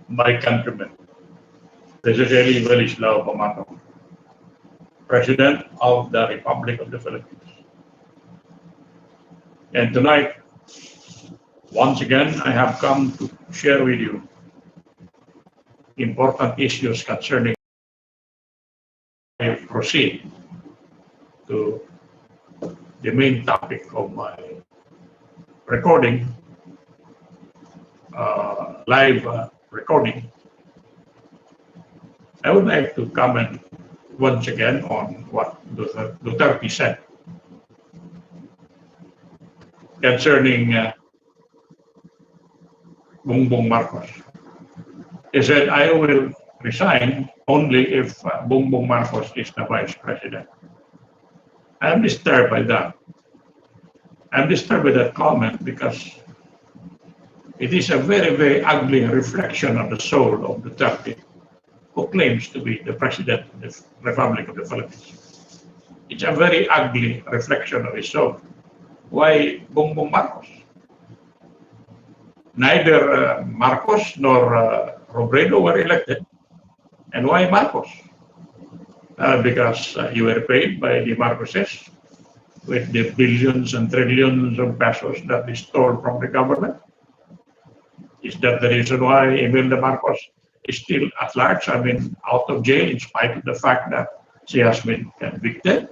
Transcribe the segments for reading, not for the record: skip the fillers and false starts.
my countrymen. This is Eli Welislao Pamatong, President of the Republic of the Philippines. And tonight, once again, I have come to share with you important issues concerning. I proceed to the main topic of my recording, live recording. I would like to comment once again on what Duterte said concerning Bongbong Marcos. He said, I will resign only if Bongbong Marcos is the vice president. I'm disturbed by that. I'm disturbed by that comment because it is a very, very ugly reflection of the soul of Duterte, who claims to be the president of the Republic of the Philippines. It's a very ugly reflection of his soul. Why Bongbong Marcos? Neither Marcos nor Robredo were elected. And why Marcos? Because you were paid by the Marcoses with the billions and trillions of pesos that they stole from the government. Is that the reason why Imelda Marcos is still at large? I mean, out of jail in spite of the fact that she has been convicted?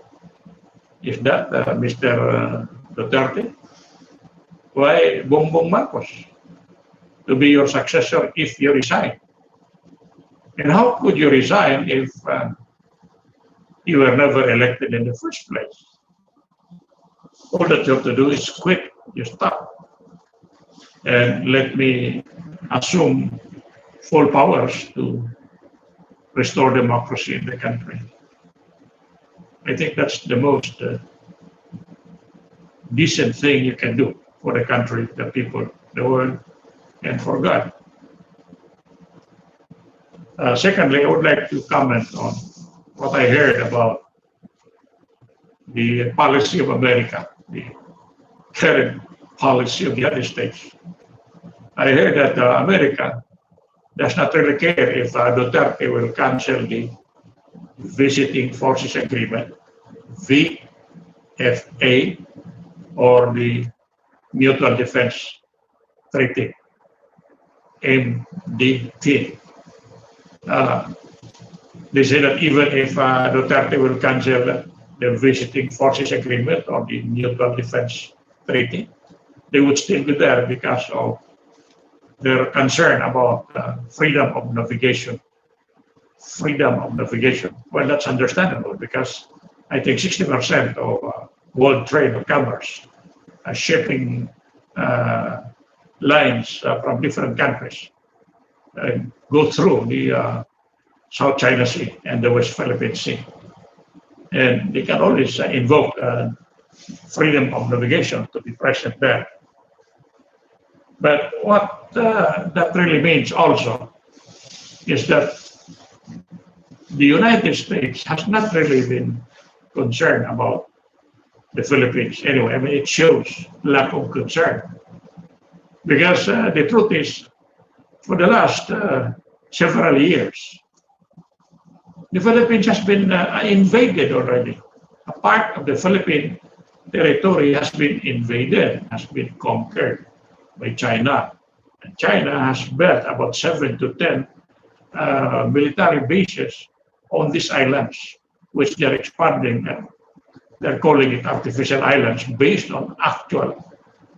Is that Mr. Duterte? Why Bongbong Marcos to be your successor if you resign? And how could you resign if you were never elected in the first place? All that you have to do is quit, you stop, and let me assume full powers to restore democracy in the country. I think that's the most decent thing you can do for the country, the people, the world, and for God. Secondly, I would like to comment on what I heard about the policy of America, the current policy of the United States. I heard that America does not really care if Duterte will cancel the Visiting Forces Agreement, VFA, or the Mutual Defense Treaty, MDT. They say that even if Duterte will cancel the Visiting Forces Agreement or the Mutual Defense Treaty, they would still be there because of their concern about freedom of navigation. Freedom of navigation. Well, that's understandable because I think 60% of world trade of commerce, shipping lines from different countries go through the South China Sea and the West Philippine Sea. And they can always invoke freedom of navigation to be present there. But what that really means also is that the United States has not really been concerned about the Philippines anyway. I mean, it shows lack of concern. Because the truth is, for the last several years, the Philippines has been invaded already. A part of the Philippine territory has been invaded, has been conquered by China. And China has built about 7 to 10 military bases on these islands, which they're expanding. They're calling it artificial islands based on actual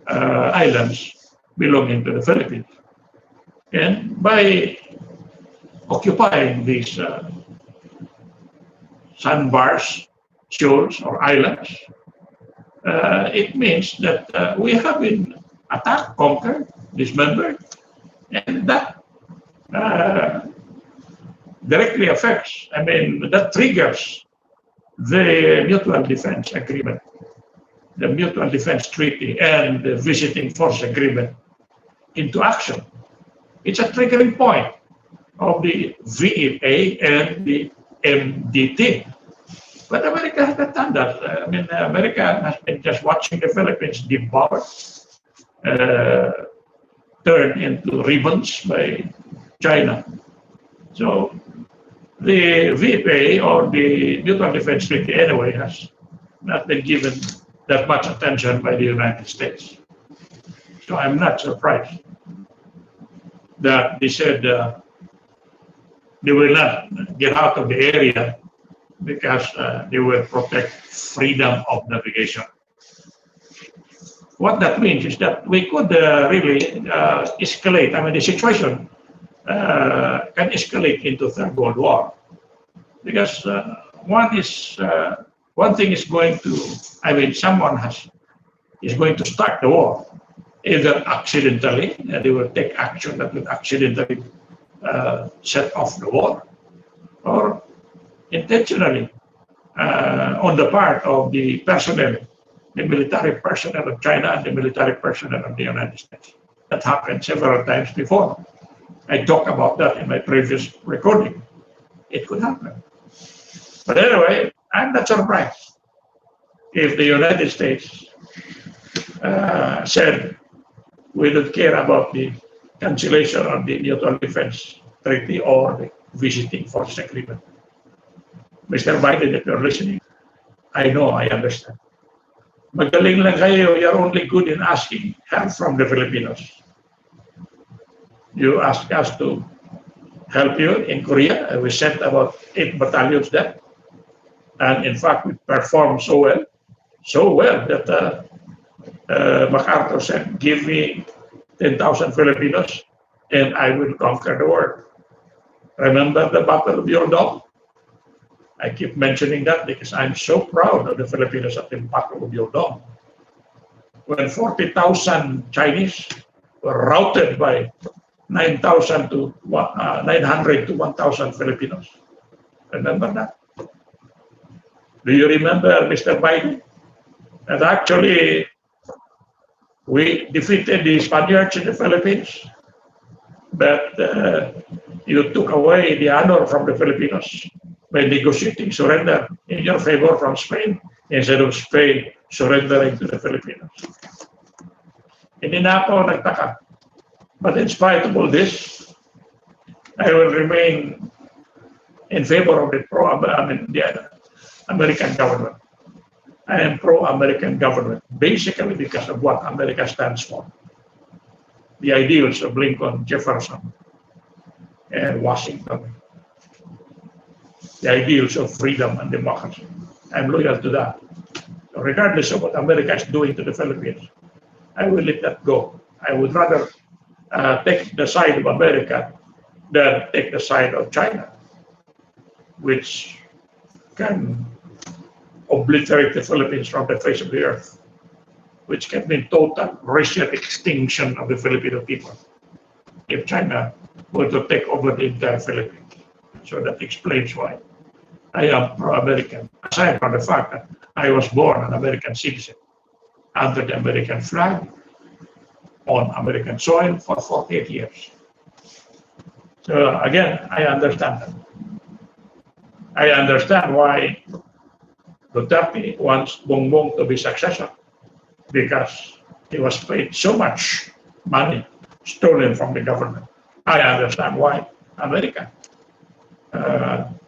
islands belonging to the Philippines. And by occupying these sandbars, shoals, or islands, it means that we have been attacked, conquered, dismembered, and that directly affects, I mean, that triggers the Mutual Defense Agreement, the Mutual Defense Treaty, and the Visiting Force Agreement into action. It's a triggering point of the VFA and the MDT. But America has not done that. I mean, America has been just watching the Philippines devoured, turned into ribbons by China. So the VPA, or the Mutual Defense Treaty anyway, has not been given that much attention by the United States. So I'm not surprised that they said they will not get out of the area because they will protect freedom of navigation. What that means is that we could really escalate. I mean, the situation can escalate into Third World War, because one thing is going to, I mean, someone is going to start the war, either accidentally, they will take action that will accidentally set off the war, or intentionally on the part of the personnel, the military personnel of China and the military personnel of the United States. That happened several times before. I talked about that in my previous recording. It could happen. But anyway, I'm not surprised if the United States said we don't care about the cancellation of the Mutual Defense Treaty or the visiting force agreement. Mr. Biden, if you're listening, I know, I understand. Magaling lang kayo, you're only good in asking help from the Filipinos. You asked us to help you in Korea, and we sent about 8 battalions there. And in fact, we performed so well that MacArthur said, give me 10,000 Filipinos and I will conquer the world. Remember the Battle of Yordan? I keep mentioning that because I'm so proud of the Filipinos at the Battle of Yordan. When 40,000 Chinese were routed by 900 to 1,000 Filipinos. Remember that? Do you remember, Mr. Biden? And actually, we defeated the Spaniards in the Philippines, but you took away the honor from the Filipinos by negotiating surrender in your favor from Spain instead of Spain surrendering to the Filipinos. Hindi na ako nagtaka. But in spite of all this, I will remain in favor of the American government. I am pro-American government, basically because of what America stands for. The ideals of Lincoln, Jefferson, and Washington. The ideals of freedom and democracy. I'm loyal to that. So regardless of what America is doing to the Philippines, I will let that go. I would rather take the side of America than take the side of China, which can obliterate the Philippines from the face of the earth, which can mean total racial extinction of the Filipino people if China were to take over the entire Philippines. So that explains why I am pro-American, aside from the fact that I was born an American citizen under the American flag on American soil for 48 years. So again, I understand that. I understand why Duterte wants Bongbong to be successor, because he was paid so much money stolen from the government. I understand why America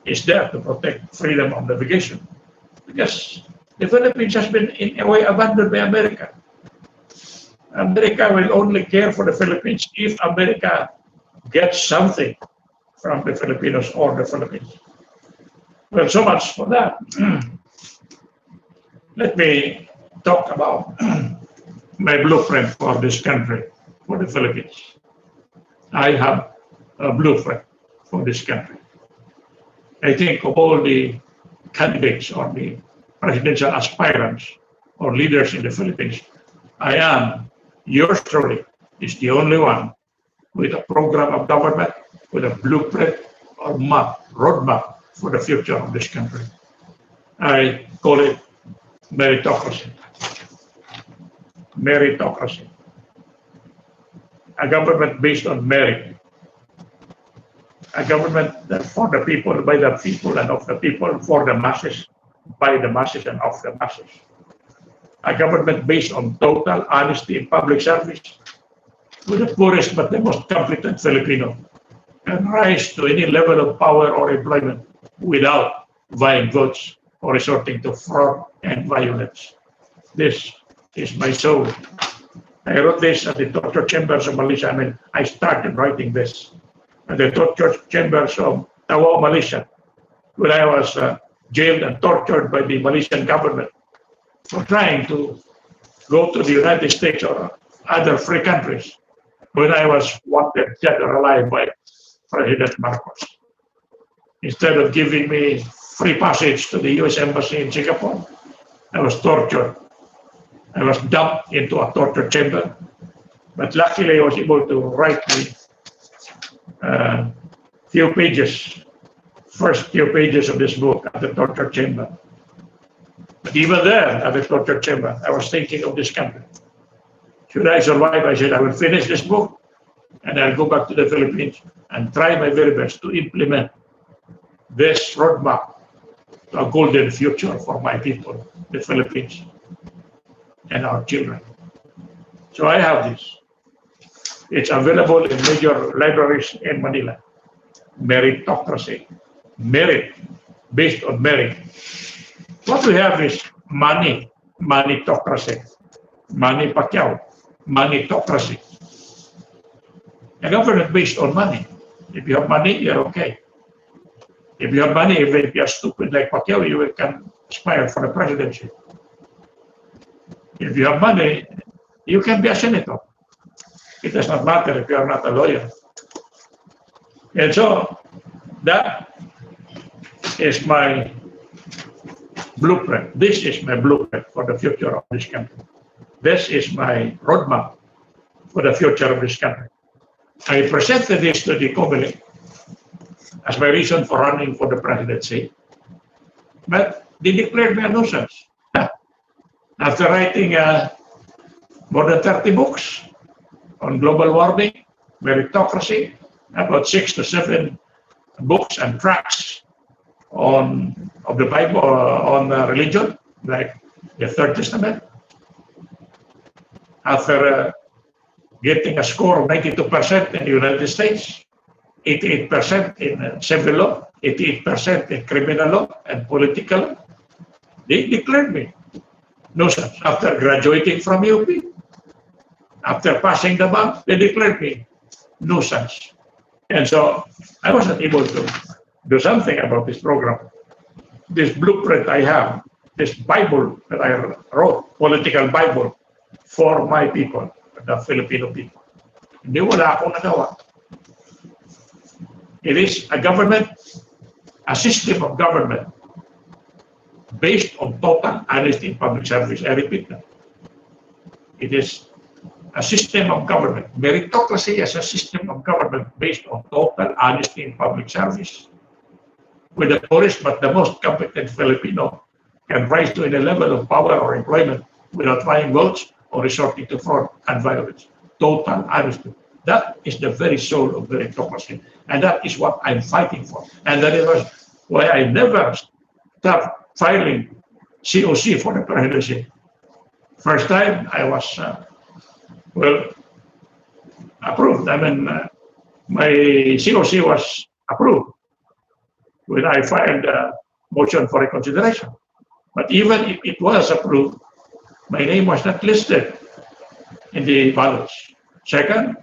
is there to protect freedom of navigation, because the Philippines has been in a way abandoned by America. America will only care for the Philippines if America gets something from the Filipinos or the Philippines. Well, so much for that. Let me talk about my blueprint for this country, for the Philippines. I have a blueprint for this country. I think of all the candidates or the presidential aspirants or leaders in the Philippines, I am, yours truly, is the only one with a program of government, with a blueprint or map, roadmap for the future of this country. I call it meritocracy. Meritocracy. A government based on merit. A government that for the people, by the people, and of the people, for the masses, by the masses, and of the masses. A government based on total honesty in public service, with the poorest but the most competent Filipino can rise to any level of power or employment without vying votes or resorting to fraud and violence. This is my soul. I wrote this at the torture chambers of Malaysia. I started writing this at the torture chambers of Tawau, Malaysia, when I was jailed and tortured by the Malaysian government for trying to go to the United States or other free countries when I was wanted dead or alive by President Marcos. Instead of giving me free passage to the US Embassy in Singapore, I was tortured. I was dumped into a torture chamber. But luckily, I was able to write the few pages, first few pages of this book at the torture chamber. But even there, at the torture chamber, I was thinking of this country. Should I survive? I said, I will finish this book and I'll go back to the Philippines and try my very best to implement this roadmap to a golden future for my people, the Philippines, and our children. So I have this. It's available in major libraries in Manila. Meritocracy. Merit, based on merit. What we have is money, moneytocracy. Manny Pacquiao, moneytocracy. A government based on money. If you have money, you're okay. If you have money, even if you're stupid like Pacquiao, you can aspire for the presidency. If you have money, you can be a senator. It does not matter if you are not a lawyer. And so that is my blueprint. This is my blueprint for the future of this country. This is my roadmap for the future of this country. I presented this to the Comelec as my reason for running for the presidency, but they declared me a nuisance. After writing more than 30 books on global warming, meritocracy, about 6 to 7 books and tracts of the Bible on religion, like the Third Testament. After getting a score of 92% in the United States, 88% in civil law, 88% in criminal law and political law, they declared me nuisance. After graduating from UP, after passing the bar, they declared me nuisance. And so I wasn't able to do something about this program. This blueprint I have, this Bible that I wrote, political Bible for my people, the Filipino people. Hindi wala akong nagawa. It is a government, a system of government based on total honesty in public service. I repeat that. It is a system of government. Meritocracy is a system of government based on total honesty in public service. With the poorest but the most competent Filipino can rise to any level of power or employment without buying votes or resorting to fraud and violence. Total honesty. That is the very soul of meritocracy. And that is what I'm fighting for. And that is why I never stopped filing COC for the presidency. First time I was, approved. I mean, my COC was approved when I filed a motion for reconsideration. But even if it was approved, my name was not listed in the ballots. Second,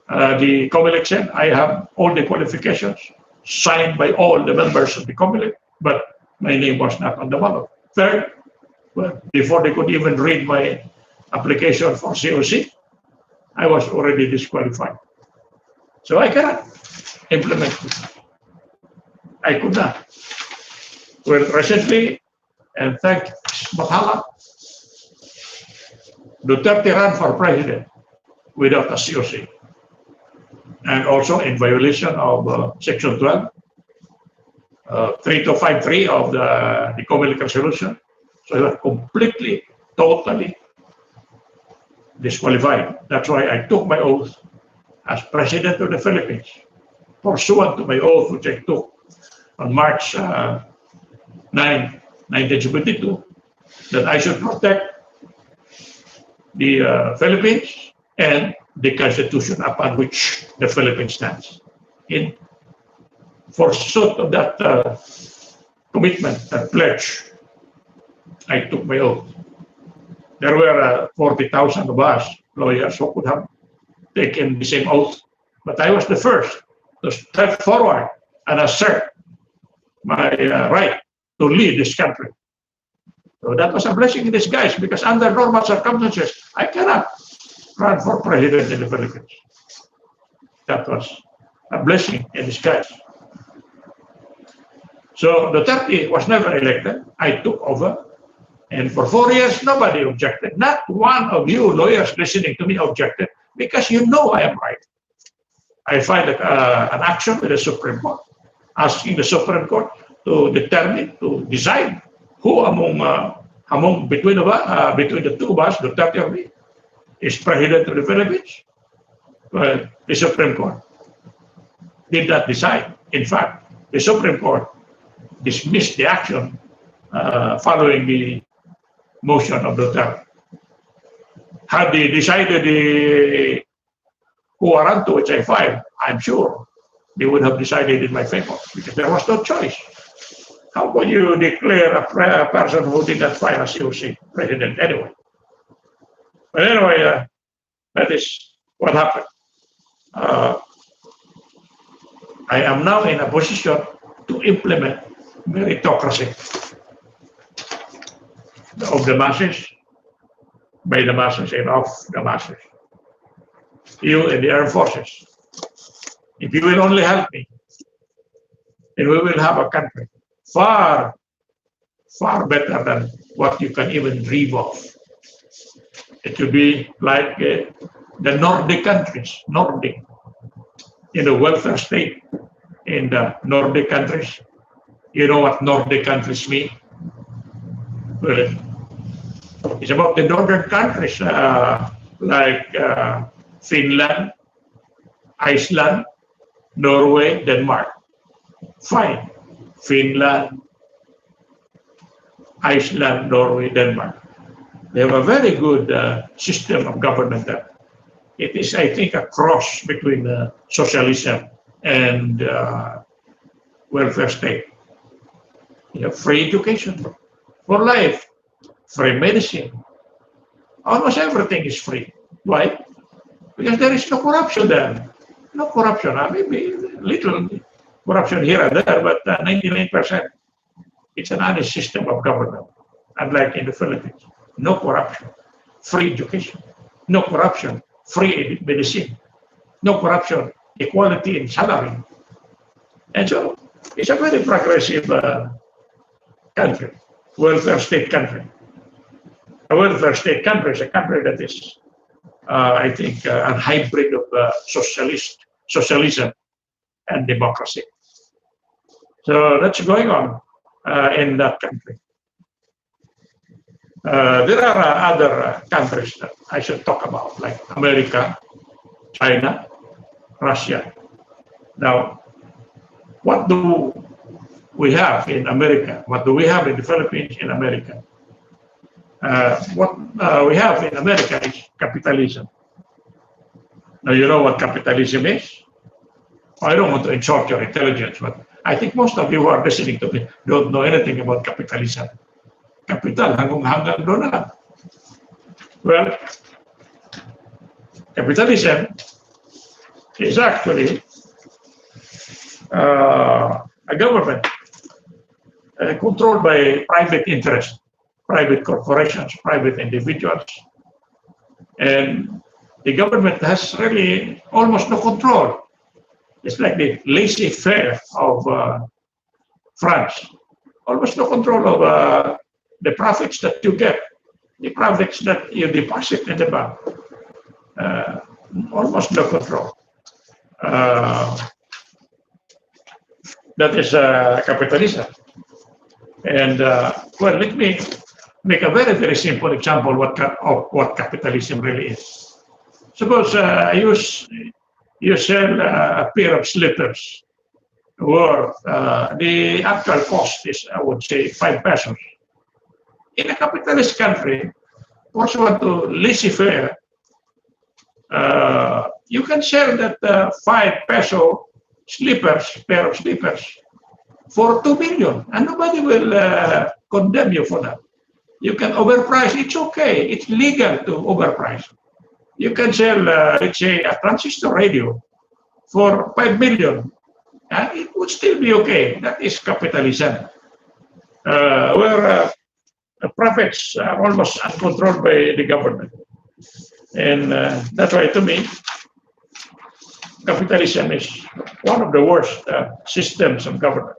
the Comelec said I have all the qualifications signed by all the members of the Comelec, but my name was not on the ballot. Third, before they could even read my application for COC, I was already disqualified. So I cannot implement it. I could not. Well, recently, and thanks Mahala, Duterte ran for president without a COC. And also in violation of Section 12, 3253 of the Comelec resolution. So he was completely, totally disqualified. That's why I took my oath as President of the Philippines, pursuant to my oath which I took on March 9, 1972, that I should protect the Philippines and the Constitution upon which the Philippines stands. In pursuit of that commitment, that pledge, I took my oath. There were 40,000 of us lawyers who could have taken the same oath, but I was the first to step forward and assert my right to lead this country. So that was a blessing in disguise, because under normal circumstances, I cannot run for president in the Philippines. That was a blessing in disguise. So Duterte was never elected. I took over. And for 4 years, nobody objected. Not one of you lawyers listening to me objected, because you know I am right. I filed an action with the Supreme Court, asking the Supreme Court to determine, to decide who between the two of us, Duterte and me, is president of the Philippines. Well, the Supreme Court did not decide. In fact, the Supreme Court dismissed the action following the motion of Duterte. Had they decided the warrant which I filed, I'm sure they would have decided in my favor, because there was no choice. How could you declare a person who did not file a COC president anyway? But anyway, that is what happened. I am now in a position to implement meritocracy of the masses, by the masses, and of the masses. You and the armed forces, if you will only help me, then we will have a country far, far better than what you can even dream of. It will be like the Nordic countries, Nordic, in the welfare state in the Nordic countries. You know what Nordic countries mean? Well, it's about the northern countries like Finland, Iceland, Norway, Denmark. Fine. Finland, Iceland, Norway, Denmark. They have a very good system of government there. It is, I think, a cross between socialism and welfare state. You have free education for life, free medicine. Almost everything is free. Why? Because there is no corruption there. No corruption. Maybe little corruption here and there, but 99%. It's an honest system of government, unlike in the Philippines. No corruption, free education. No corruption, free medicine. No corruption, equality in salary. And so it's a very progressive country, welfare state country. A welfare state country is a country that is, I think, a hybrid of socialism and democracy. So that's going on in that country. There are other countries that I should talk about, like America, China, Russia. Now, what do we have in America? What do we have in the Philippines in America? What we have in America is capitalism. Now, you know what capitalism is? I don't want to insult your intelligence, but I think most of you who are listening to me don't know anything about capitalism. Capital, hanggang doon na lang. Well, capitalism is actually a government controlled by private interests, private corporations, private individuals. And the government has really almost no control. It's like the laissez-faire of France. Almost no control of the profits that you get, the profits that you deposit in the bank. Almost no control. That is capitalism. And well, let me make a very, very simple example of what capitalism really is. Suppose you sell a pair of slippers where the actual cost is, I would say, 5 pesos. In a capitalist country, pursuant to laissez-faire, you can sell that 5 peso pair of slippers for 2 million, and nobody will condemn you for that. You can overprice. It's okay. It's legal to overprice. You can sell, let's say, a transistor radio for 5 million, and it would still be okay. That is capitalism, where profits are almost uncontrolled by the government. And that's why, to me, capitalism is one of the worst systems of government.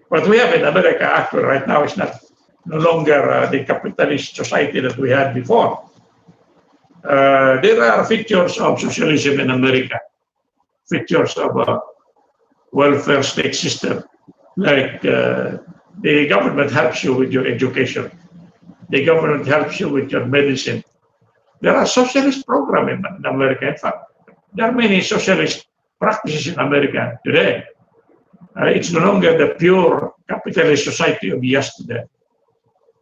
What we have in America actually right now is no longer the capitalist society that we had before. There are features of socialism in America, features of a welfare state system, like the government helps you with your education. The government helps you with your medicine. There are socialist programs in America. In fact, there are many socialist practices in America today. It's no longer the pure capitalist society of yesterday.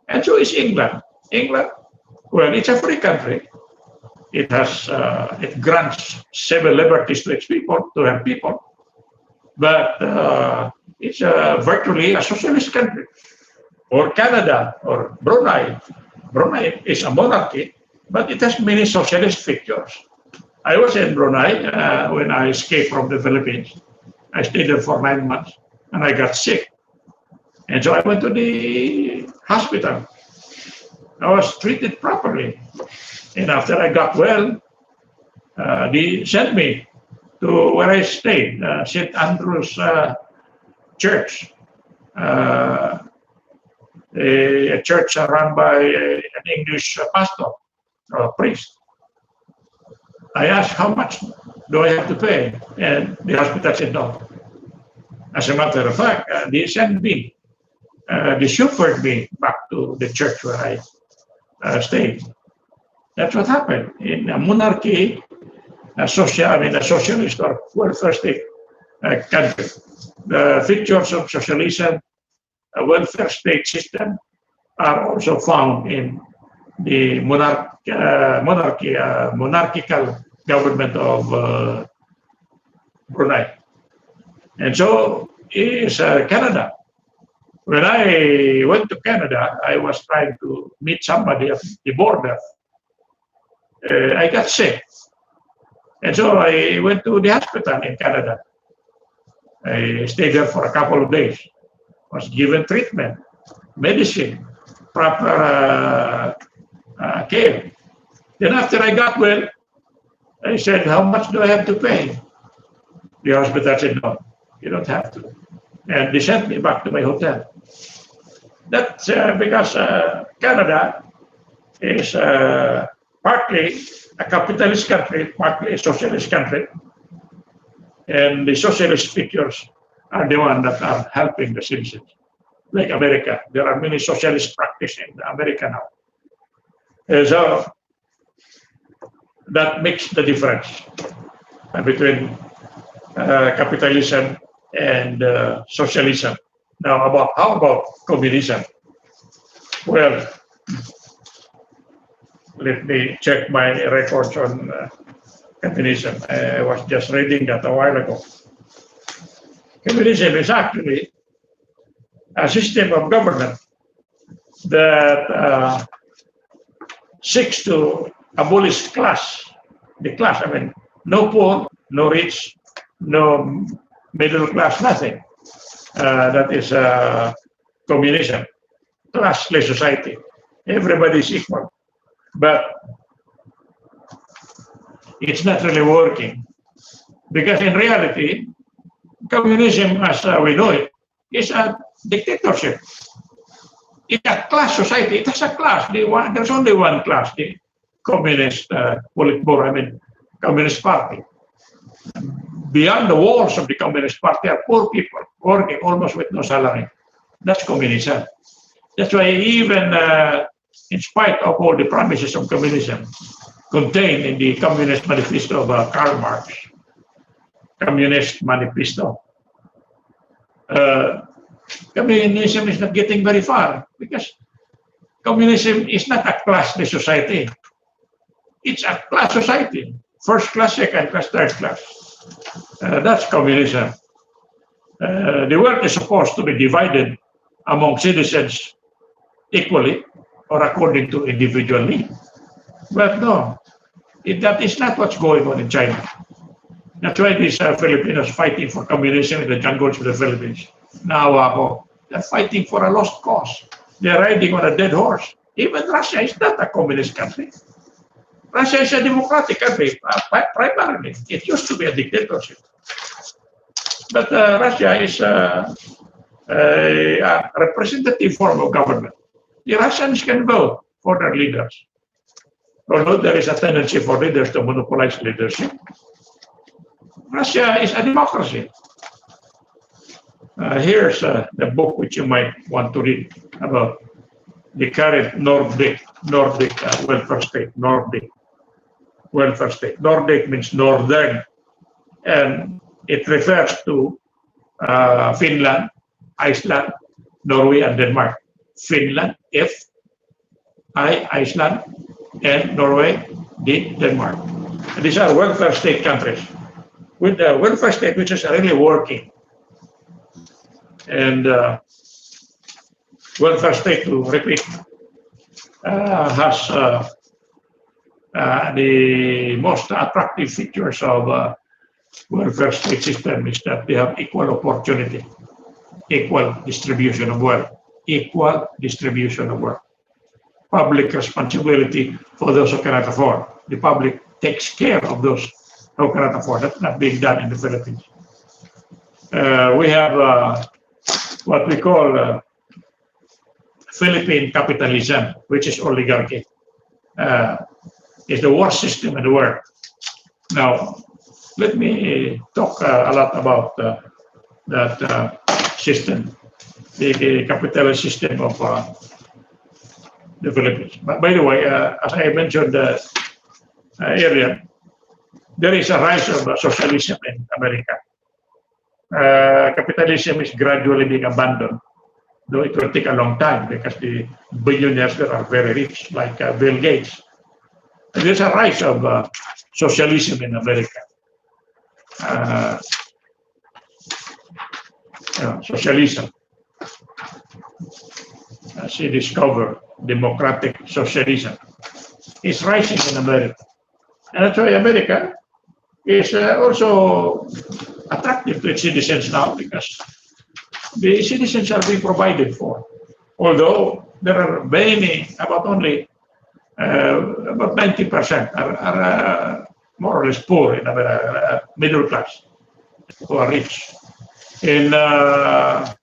And so is England. England, well, it's a free country. It has, it grants civil liberties to its people, to her people, but it's virtually a socialist country. Or Canada, or Brunei. Brunei is a monarchy, but it has many socialist features. I was in Brunei when I escaped from the Philippines. I stayed there for 9 months, and I got sick. And so I went to the hospital. I was treated properly. And after I got well, they sent me to where I stayed, St. Andrew's Church, a church run by an English pastor or priest. I asked, how much do I have to pay? And the hospital said no. As a matter of fact, they sent me, they chauffeured me back to the church where I stayed. That's what happened in a monarchy, a socialist or welfare state country. The features of socialism, a welfare state system, are also found in the monarchical government of Brunei. And so is Canada. When I went to Canada, I was trying to meet somebody at the border. I got sick. And so I went to the hospital in Canada. I stayed there for a couple of days. Was given treatment, medicine, proper care. Then after I got well, I said, how much do I have to pay? The hospital said, no, you don't have to. And they sent me back to my hotel. That's because Canada is partly a capitalist country, partly a socialist country. And the socialist figures are the ones that are helping the citizens. Like America, there are many socialist practices in America now. And so that makes the difference between capitalism and socialism. Now, how about communism? Well, let me check my records on communism. I was just reading that a while ago. Communism is actually a system of government that seeks to abolish the class. I mean, no poor, no rich, no middle class, nothing. That is communism, classless society. Everybody is equal. But it's not really working. Because in reality, communism as we know it is a dictatorship. It's a class society. It has a class. There's only one class, the Communist Communist Party. Beyond the walls of the Communist Party are poor people working almost with no salary. That's communism. That's why even in spite of all the promises of communism contained in the Communist Manifesto of Karl Marx, Communist Manifesto, communism is not getting very far because communism is not a classless society. It's a class society. First class, second class, third class. That's communism. The wealth is supposed to be divided among citizens equally or according to individual need. But no, that is not what's going on in China. That's why these Filipinos fighting for communism in the jungles of the Philippines. Now, they're fighting for a lost cause. They're riding on a dead horse. Even Russia is not a communist country. Russia is a democratic country, primarily. It used to be a dictatorship. But Russia is a representative form of government. The Russians can vote for their leaders. Although there is a tendency for leaders to monopolize leadership, Russia is a democracy. Here's the book which you might want to read about the current Nordic welfare state. Nordic welfare state. Nordic means northern, and it refers to Finland, Iceland, Norway, and Denmark. Finland, F, Iceland, and Norway, D, Denmark. And these are welfare state countries. With the welfare state, which is really working, and welfare state, to repeat, has the most attractive features of welfare state system is that they have equal opportunity, equal distribution of wealth, equal distribution of wealth, public responsibility for those who cannot afford. The public takes care of those who cannot afford. That's not being done in the Philippines. We have what we call Philippine capitalism, which is oligarchy. It's the worst system in the world. Now, let me talk a lot about that system, the capitalist system of the Philippines. But by the way, as I mentioned earlier, there is a rise of socialism in America. Capitalism is gradually being abandoned, though it will take a long time because the billionaires there are very rich, like Bill Gates. And there's a rise of socialism in America. Socialism, as he discovered, democratic socialism is rising in America. And that's why America is also attractive to its citizens now, because the citizens are being provided for. Although there are many, about 90% are more or less poor in America, middle class, who are rich. In the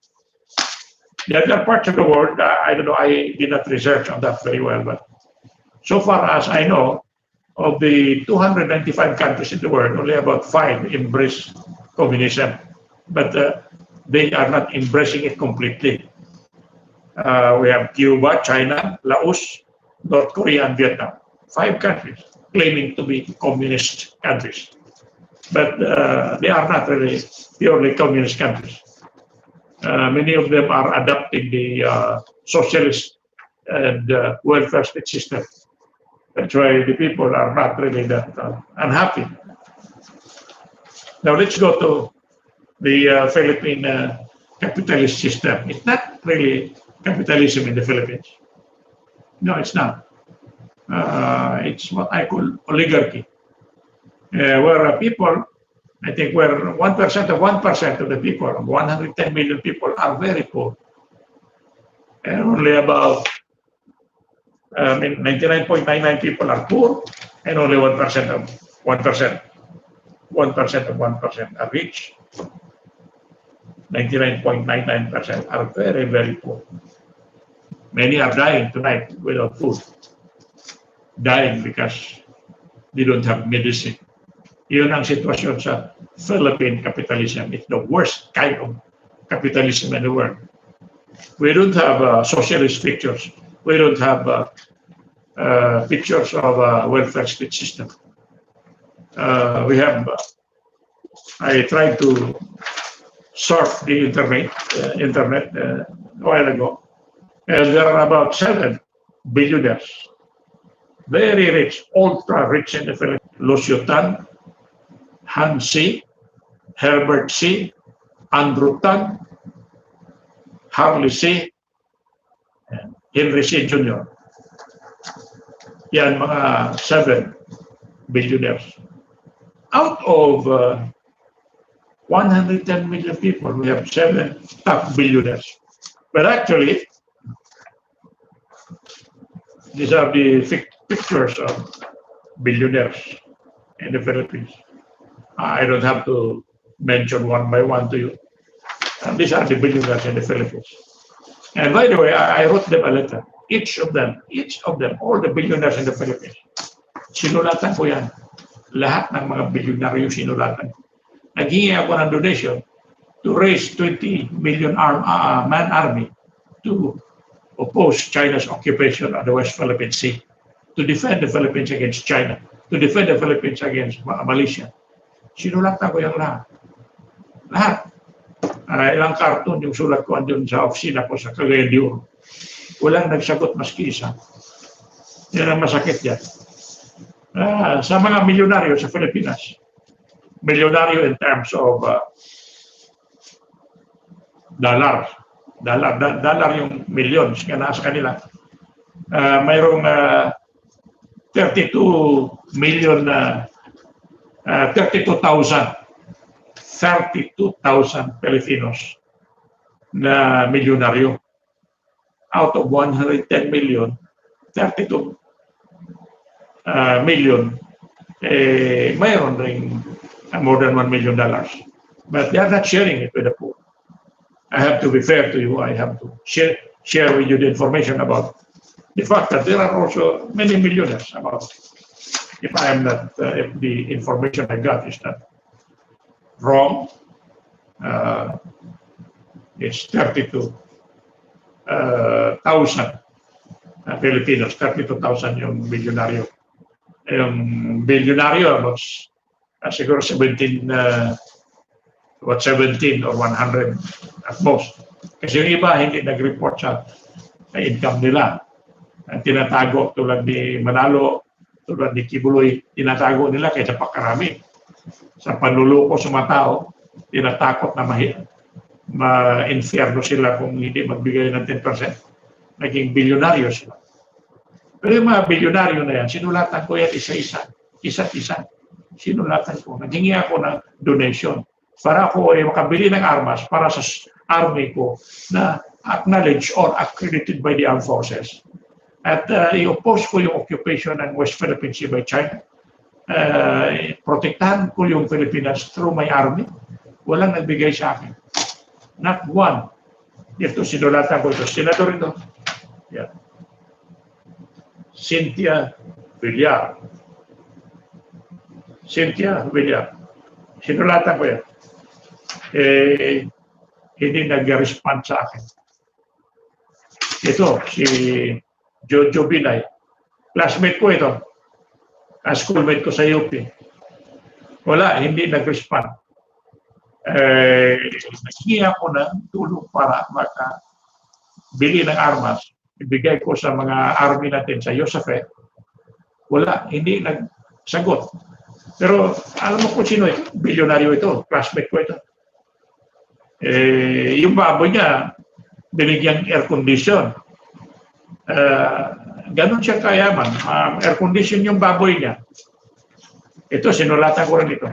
other parts of the world, I don't know, I did not research on that very well, but so far as I know, of the 295 countries in the world, only about 5 embrace communism, but they are not embracing it completely. We have Cuba, China, Laos, North Korea, and Vietnam. 5 countries claiming to be communist countries, but they are not really purely communist countries. Many of them are adopting the socialist and welfare state system. That's why the people are not really that unhappy. Now let's go to the Philippine capitalist system. It's not really capitalism in the Philippines. No, it's not. It's what I call oligarchy, where people, I think, where 1% of 1% of the people, 110 million people, are very poor, and only about 99.99 people are poor, and only 1% of 1% of 1% are rich. 99.99% are very, very poor. Many are dying tonight without food, dying because they don't have medicine. Yun ang sitwasyon sa Philippine capitalism. It's the worst kind of capitalism in the world. We don't have socialist features. We don't have pictures of a welfare state system. We have, I tried to surf the internet a while ago, and there are about 7 billionaires, very rich, ultra rich in the Philippines. Lucio Tan, Han Si, Herbert C., Andrew Tan, Harley C., and Henry C. Jr. Yan mga 7 billionaires. Out of 110 million people, we have 7 top billionaires. But actually, these are the pictures of billionaires in the Philippines. I don't have to mention one by one to you. These are the billionaires in the Philippines. And by the way, I wrote them a letter. Each of them, all the billionaires in the Philippines. Sinulatan ko yan. Lahat ng mga bilyonaryo sinulatan. Naghingi ako ng donation to raise 20 million man army to oppose China's occupation of the West Philippine Sea, to defend the Philippines against China, to defend the Philippines against Malaysia. Sinulatan ko yung lahat. Lahat. Ilang karton yung sulat ko andun sa opisina ko sa Cagayan de Oro. Walang nagsagot maski isa. Yan ang masakit yan. Sa mga milyonaryo sa Pilipinas, milyonaryo in terms of dollar yung millions nga nasa kanila. Mayroong 32,000 Filipinos na milyonaryo. Out of 110 million, 32 million, mayroon ring more than $1 million. But they are not sharing it with the poor. I have to be fair to you. I have to share with you the information about the fact that there are also many millionaires about. If the information I got is not wrong, it's 32,000 Filipinos, 32,000 yung milyonaryo. Yung bilyonaryo, siguro 17 or 100 at most. Kasi yung iba hindi nag-report sa income nila. Tinatago tulad ni Manalo, tulad ni Kibuloy, tinatago nila kaysa pakarami. Sa panluloko sa mga tao, tinatakot na ma-infierno sila kung hindi magbigay ng 10%. Naging bilyonaryo sila. Pero yung mga bilyonaryo na yan, sinulatan ko yan isa-isa. Isa't isa. Sinulatan ko. Naghingi ako ng donation para ako ay makabili ng armas para sa army ko na acknowledged or accredited by the armed forces. At i-oppose ko yung occupation ng West Philippine Sea by China. Protektahan ko yung Pilipinas through my army. Walang nagbigay sa akin. Not one. Dito sinulatan ko ito. Senador ito. Yeah. Cynthia Villar. Sinulatan ko yan. Hindi nag-respond sa akin. Ito, si Jojo Binay. Classmate ko ito. Schoolmate ko sa UP. Wala, hindi nag-respond. Naghingi ako ng tulong para makabili ng armas. Ibigay ko sa mga army natin sa Yosafe. Wala, hindi nagsagot. Pero alam mo kung sino ito? Bilyonaryo ito, classmate ko ito. Yung baboy niya, binigyan air condition. Ganon siya kayaman. Air condition yung baboy niya. Ito, sinulatan ko rin ito.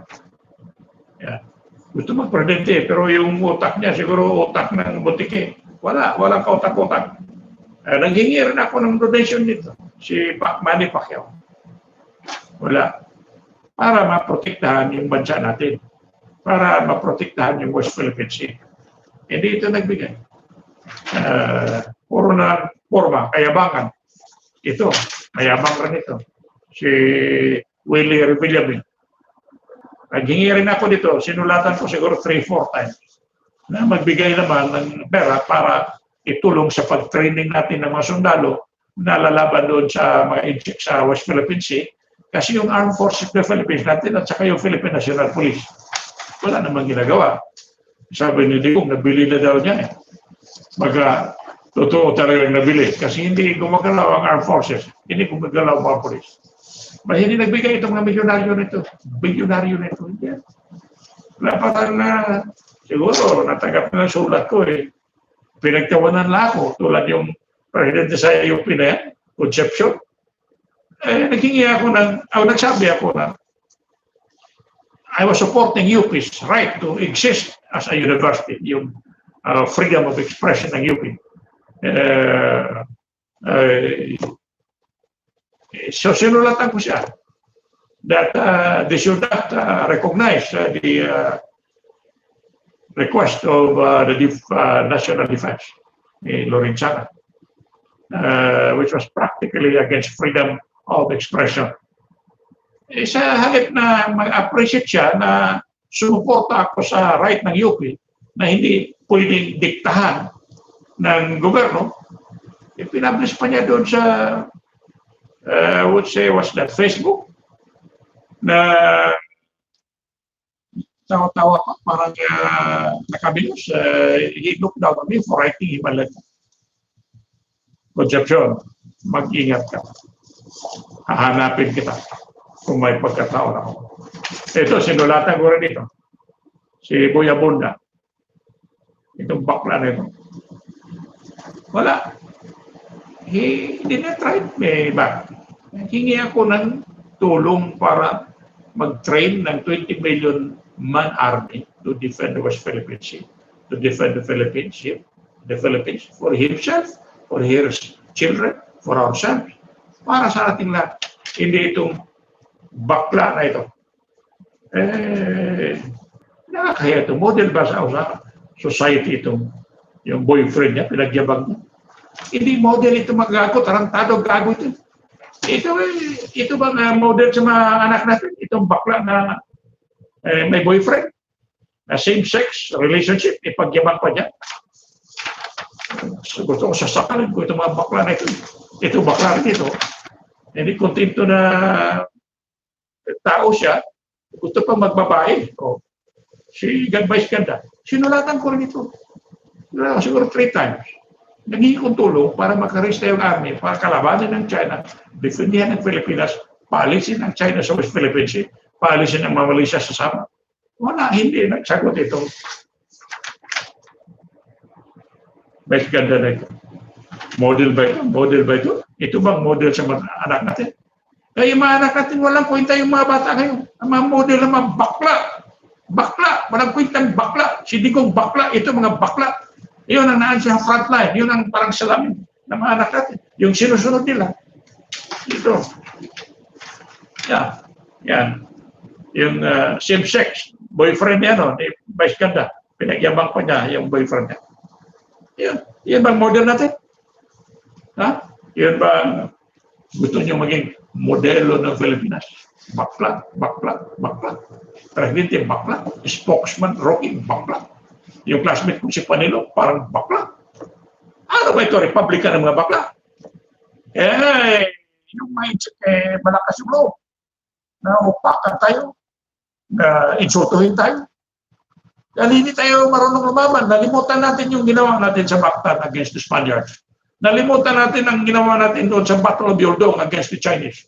Yeah. Gusto mag-presidente, pero yung utak niya, siguro utak ng butike. Walang kautak-utak. Nanghingi rin ako ng donation dito. Si Manny Pacquiao. Wala. Para maprotektahan yung bansa natin. Para maprotektahan yung West Philippine Sea. Hindi ito nagbigay. Puro na forma, kayabangan. Ito, mayabang rin ito. Si Willie Revillable. Naghingi rin ako dito. Sinulatan ko siguro 3-4 times. Na magbigay naman ng pera para itulong sa pag-training natin ng mga sundalo na lalaban doon sa mga inject sa West Philippine Sea. Kasi yung Armed Forces of the Philippines natin at saka yung Philippine National Police, wala namang ginagawa. Sabi ni Digong, nabili na daw niya. Totoo talaga yung nabili. Kasi hindi gumagalaw ang Armed Forces, hindi gumagalaw ang mga police. Hindi nagbigay itong mga milyonaryo nito. Bilyonaryo nito. Hindi. Wala parang siguro natanggap na ng sulat ko eh. Pinagtawanan lang ako tulad yung presidente sa UP na yan, Concepcion. Naghingi ako nagsabi ako na I was supporting UP's right to exist as a university, yung freedom of expression ng UP. So sinulatan ko siya that they should not recognize the request of the National Defense, Lorenzana, which was practically against freedom of expression. Sa halip na mag-appreciate siya na sumuporta ako sa right ng UP na hindi pwedeng diktahan ng gobyerno, pinablish pa niya doon sa I would say was that Facebook na tawa-tawa pa, parang nakabilos. He looked down on me for writing him a letter. Concepcion, mag-ingat ka. Hahanapin kita kung may pagkataon ako. Ito, sinulatan ko rin ito. Si Kuya Bunda. Itong bakla na ito. Wala. He didn't try me back. Hingi ako ng tulong para mag-train ng 20 million man army to defend the West Philippine Sea, to defend the Philippines for himself, for his children, for ourselves, para sa ating lahat. Hindi itong bakla na ito. Nakakaya ito. Model ba sa society itong yung boyfriend niya, pinagyabang niya. Hindi model ito magago, tarantado, gago ito. Ito bang model sa mga anak natin? Itong bakla na may boyfriend, na same-sex relationship, ipagyabang pa niya. So, gusto ko sasakalin ko itong mga bakla na ito. Ito bakla rin ito. Hindi kontento na tao siya, gusto pa magbabae. Si Gadbais Ganda, sinulatan ko rin ito. Siguro 3 times. Naging kong tulong para makarista yung army, para kalabanin ng China, defendihan ng Pilipinas, paalisin ng China sa West Philippine Sea, paalisin ng Malaysia sa Sabah. Wala, hindi nagsagot ito. Mas ganda na ito. Model ba ito? Model ba ito? Ito bang model sa mga anak natin? Kaya yung mga anak natin, walang kwenta yung mga bata ngayon. Ang mga model ng mga bakla. Bakla. Walang kwentang bakla. Si Digong bakla. Ito mga bakla. Yun ang naan sa frontline. Yun ang parang salamin ng mga anak natin. Yung sinusunod nila. Ito. Yan. Yung same-sex boyfriend niya, ni Vice Ganda. Pinagyabang pa niya yung boyfriend niya. Yan bang model natin? Ha? Yan bang gusto niyo maging modelo ng Pilipinas? Bakla. Presidente, bakla. Spokesman, Rocky, bakla. Yung classmate ko si Panilo, parang bakla. Ano ba ito? Republican ng mga bakla? Yung mindset, malakas yung loob. Na upakan tayo. Na insultuhin tayo. Dahil hindi tayo marunong lumaban. Nalimutan natin yung ginawa natin sa Mactan against the Spaniards. Nalimutan natin ang ginawa natin doon sa Battle of Yordong against the Chinese.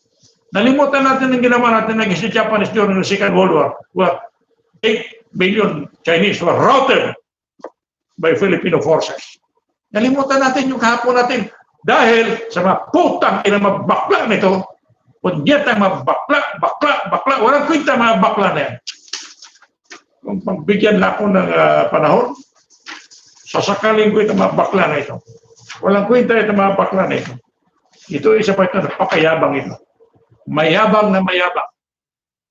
Nalimutan natin ang ginawa natin against the Japanese during the Second World War. Well, 8 million Chinese were routed by Filipino forces. Nalimutan natin yung kahapon natin dahil sa mga putang mga bakla nito, punyetang mga bakla, walang kwenta mga bakla na yan. Kung pagbigyan na ako ng panahon, sasakalin ko itong mga bakla na ito. Walang kwenta itong mga bakla na ito. Ito isa pa ito, napakayabang ito. Mayabang na mayabang.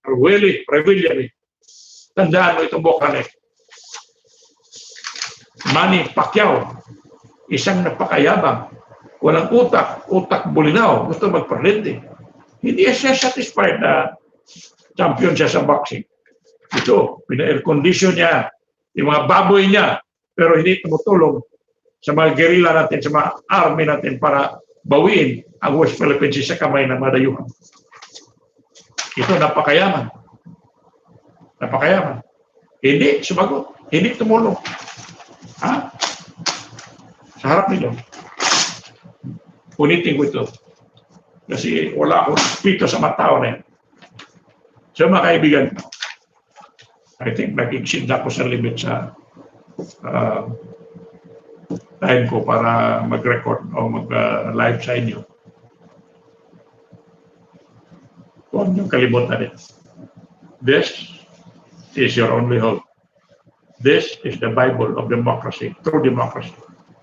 Really. Tandaan mo itong boka na ito. Manny Pacquiao, isang napakayabang, walang utak bulinaw, gusto magparlente. Hindi siya satisfied na champion siya sa boxing. Ito, pina-air condition niya, yung mga baboy niya, pero hindi tumutulong sa mga guerrilla natin, sa mga army natin para bawiin ang West Philippines sa kamay ng mga dayuhan. Ito, napakayaman. Hindi sumagot, hindi tumulong. Ha? Sa harap nila. Punitin ko ito. Kasi wala akong pito sa mga tao na yan. So mga kaibigan, I think nag-exceed ako sa limit sa uh, time ko para mag-record o mag-live sa inyo. Huwag niyong kalimutan rin. This is your only hope. This is the Bible of democracy, true democracy.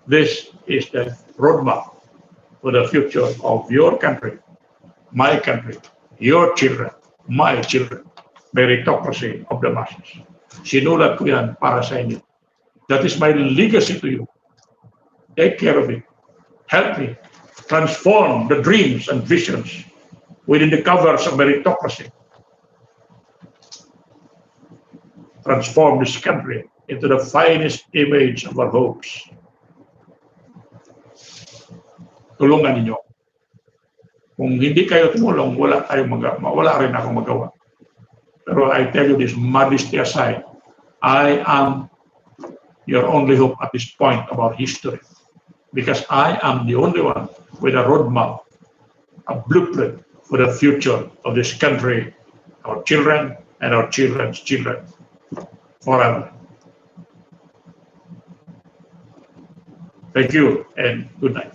This is the roadmap for the future of your country, my country, your children, my children. Meritocracy of the masses. Sinulat ko yan para sa inyo. That is my legacy to you. Take care of it. Help me transform the dreams and visions within the covers of meritocracy. Transform this country into the finest image of our hopes. Tulungan ninyo. Kung hindi kayo tumulong, wala rin akong magawa. Pero I tell you this, modesty aside, I am your only hope at this point about history. Because I am the only one with a roadmap, a blueprint for the future of this country, our children and our children's children, forever. Thank you and good night.